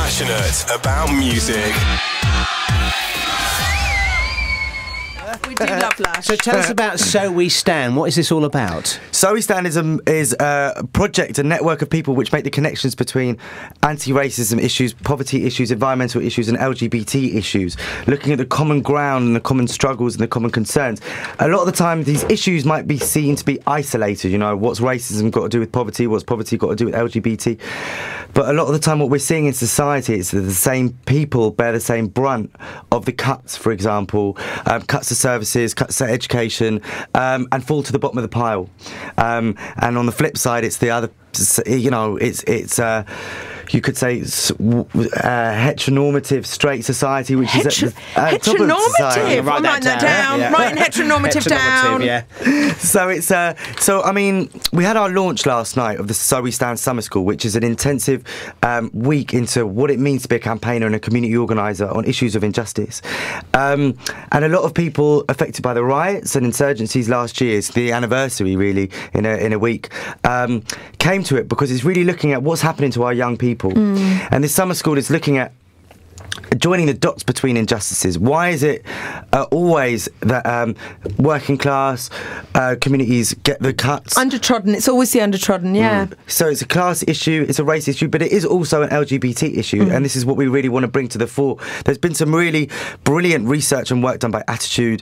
Passionate about music. We do love Lush. So tell us about So We Stand. What is this all about? So We Stand is a project, a network of people which make the connections between anti-racism issues, poverty issues, environmental issues and LGBT issues, looking at the common ground and the common struggles and the common concerns. A lot of the time these issues might be seen to be isolated, you know, what's racism got to do with poverty, what's poverty got to do with LGBT? But a lot of the time what we're seeing in society is that the same people bear the same brunt of the cuts, for example, cuts to services, cuts to education, and fall to the bottom of the pile. And on the flip side, it's the other, you know, it's you could say heteronormative straight society, which is at the top of society. I'm writing that down. Yeah. Writing heteronormative down. Yeah. So it's so I mean, we had our launch last night of the So We Stand Summer School, which is an intensive week into what it means to be a campaigner and a community organiser on issues of injustice. And a lot of people affected by the riots and insurgencies last year, it's the anniversary really in a week, came to it because it's really looking at what's happening to our young people. And this summer school is looking at joining the dots between injustices. Why is it always that working class communities get the cuts? Undertrodden. It's always the undertrodden, yeah. So it's a class issue, it's a race issue, but it is also an LGBT issue, and this is what we really want to bring to the fore. There's been some really brilliant research and work done by Attitude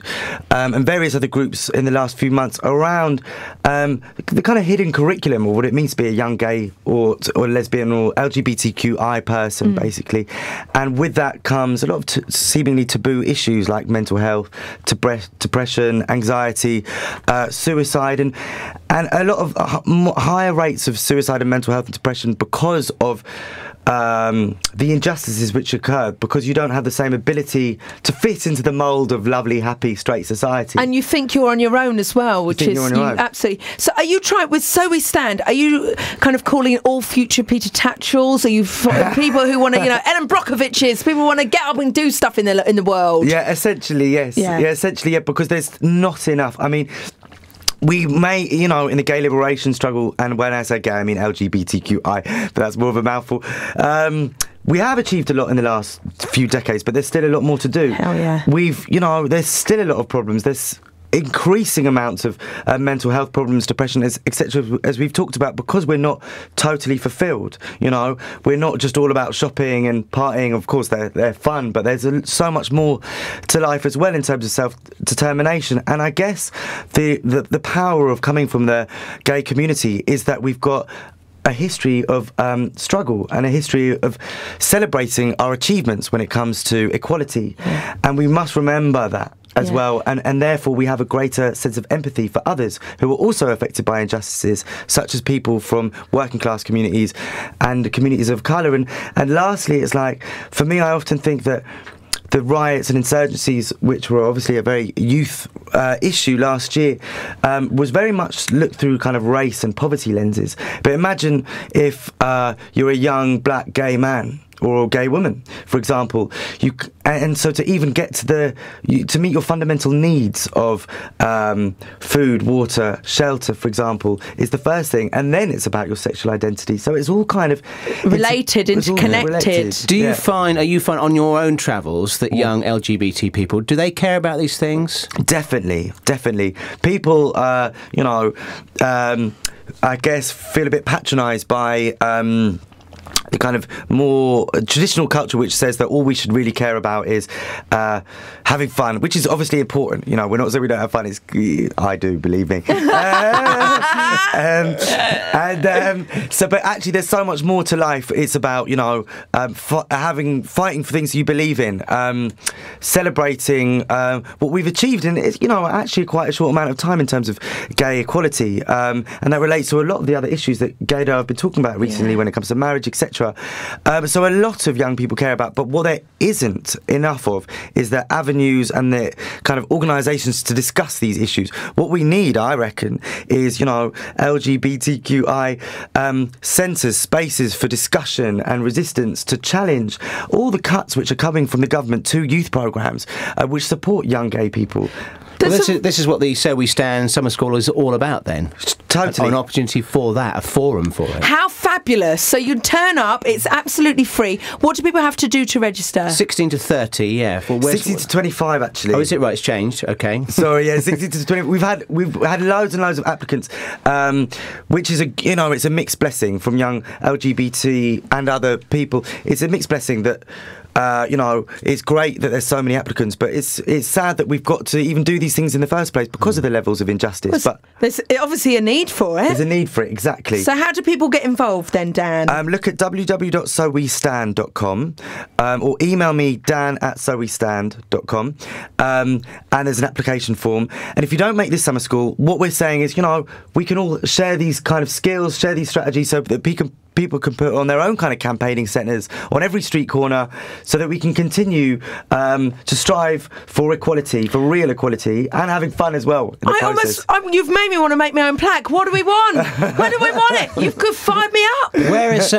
and various other groups in the last few months around the kind of hidden curriculum of what it means to be a young gay or lesbian or LGBTQI person, basically. And with that comes a lot of seemingly taboo issues like mental health, depression, anxiety, suicide, and a lot of higher rates of suicide and mental health and depression because of the injustices which occurred, because you don't have the same ability to fit into the mould of lovely, happy, straight society. And you think you're on your own as well, which is absolutely. So are you trying with So We Stand? Are you kind of calling all future Peter Tatchells? Are you people who want to, you know, Ellen Brockovich's? People want to get up and do stuff in the world. Yeah, essentially yes. Yeah, essentially yeah, because there's not enough. I mean, we may, you know, in the gay liberation struggle, and when I say gay, I mean LGBTQI, but that's more of a mouthful. We have achieved a lot in the last few decades, but there's still a lot more to do. Hell yeah. You know, there's still a lot of problems. There's increasing amounts of mental health problems, depression, etc., as we've talked about, because we're not totally fulfilled. You know, we're not just all about shopping and partying. Of course, they're fun, but there's so much more to life as well in terms of self-determination. And I guess the power of coming from the gay community is that we've got a history of struggle and a history of celebrating our achievements when it comes to equality. And we must remember that as well, and therefore we have a greater sense of empathy for others who are also affected by injustices, such as people from working class communities and communities of colour. And lastly, it's like, for me, I often think that the riots and insurgencies, which were obviously a very youth issue last year, was very much looked through kind of race and poverty lenses. But imagine if you're a young black gay man or a gay woman, for example, and so to even get to meet your fundamental needs of food, water, shelter, for example, is the first thing, and then it's about your sexual identity. So it's all kind of related, interconnected. Do you find, are you find on your own travels that young LGBT people, do they care about these things? Definitely. People, you know, I guess feel a bit patronised by the kind of more traditional culture which says that all we should really care about is having fun, which is obviously important. You know, we're not saying we don't have fun. I do, believe me. So, but actually, there's so much more to life. It's about, you know, fighting for things you believe in, celebrating what we've achieved in, you know, actually quite a short amount of time in terms of gay equality, and that relates to a lot of the other issues that Gaydar have been talking about recently when it comes to marriage, etc. So a lot of young people care about, but what there isn't enough of is the avenues and the kind of organisations to discuss these issues. What we need, I reckon, is, you know, LGBTQI centres, spaces for discussion and resistance to challenge all the cuts which are coming from the government to youth programmes which support young gay people. This is what the So We Stand Summer School is all about then. Totally. An opportunity for that, a forum for it. How fabulous. So you turn up, it's absolutely free. What do people have to do to register? 16 to 30, yeah. Well, 16 to 25, actually. Oh, is it right? It's changed. Okay. Sorry, yeah, 16 to 20. We've had loads and loads of applicants, which is it's a mixed blessing from young LGBT and other people. It's a mixed blessing that. It's great that there's so many applicants, but it's sad that we've got to even do these things in the first place because of the levels of injustice. But there's obviously a need for it. There's a need for it, exactly. So how do people get involved then, Dan? Look at www.sowestand.com or email me dan@sowestand.com and there's an application form. And if you don't make this summer school, what we're saying is, we can all share these kind of skills, share these strategies so that people can put on their own kind of campaigning centres on every street corner so that we can continue to strive for equality, for real equality, and having fun as well in the process. You've made me want to make my own plaque. What do we want? Where do we want it? You could fired me up. Where is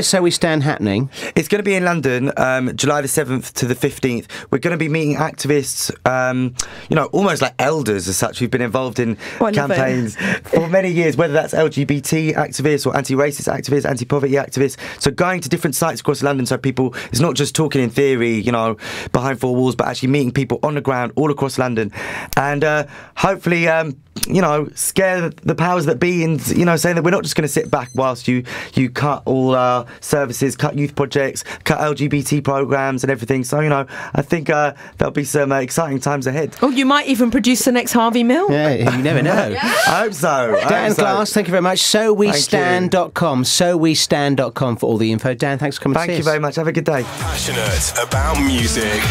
So We Stand happening? It's going to be in London, July the 7th to the 15th. We're going to be meeting activists, almost like elders as such, who've been involved in campaigns for many years, whether that's LGBT activists or anti-racist activists, anti-poverty activists. So going to different sites across London so people, it's not just talking in theory, behind four walls, but actually meeting people on the ground all across London. And hopefully, scare the powers that be and, saying that we're not just going to sit back whilst you cut all our services, cut youth projects, cut LGBT programmes and everything. So, I think there'll be some exciting times ahead. Oh, you might even produce the next Harvey Milk. Yeah, you never know. I hope so. Dan Glass, thank you very much. SoWeStand.com. SoWeStand.com for all the info. Dan, thanks for coming to see us. Thank you very much. Have a good day. Passionate about music.